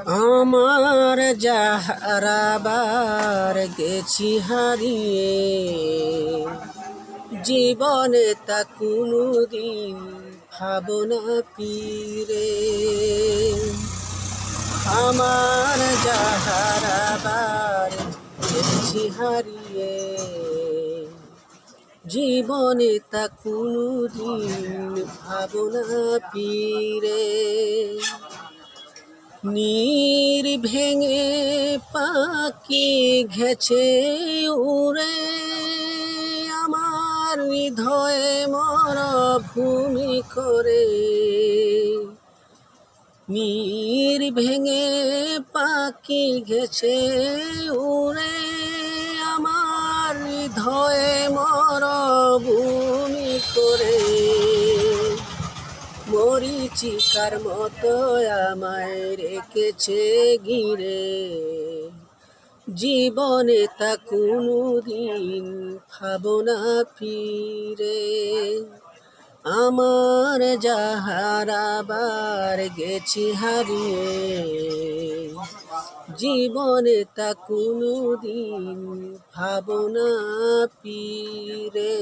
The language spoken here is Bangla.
আমার যাহারাবার গেছি হারিয়ে, জীবনে তা কোনোদিন ভাবনা পীরে। আমার যাহারাবার গেছি হারিয়ে, জীবনে তা কোনোদিন ভাবনা পীরে। নীর ভেঙে পাখি গেছে উড়ে, আমার হৃদয়ে মরভূমি করে। নীর ভেঙে পাখি গেছে উড়ে, আমার হৃদয়ে মরভূমি করে। মরীচিকার মতো আমায় রেখেছে ঘিরে, জীবনে তা কোনোদিন ভাবনা ফিরে। আমার যাহারাবার গেছি হারিয়ে, জীবনে তা কোনোদিন ভাবনা ফিরে।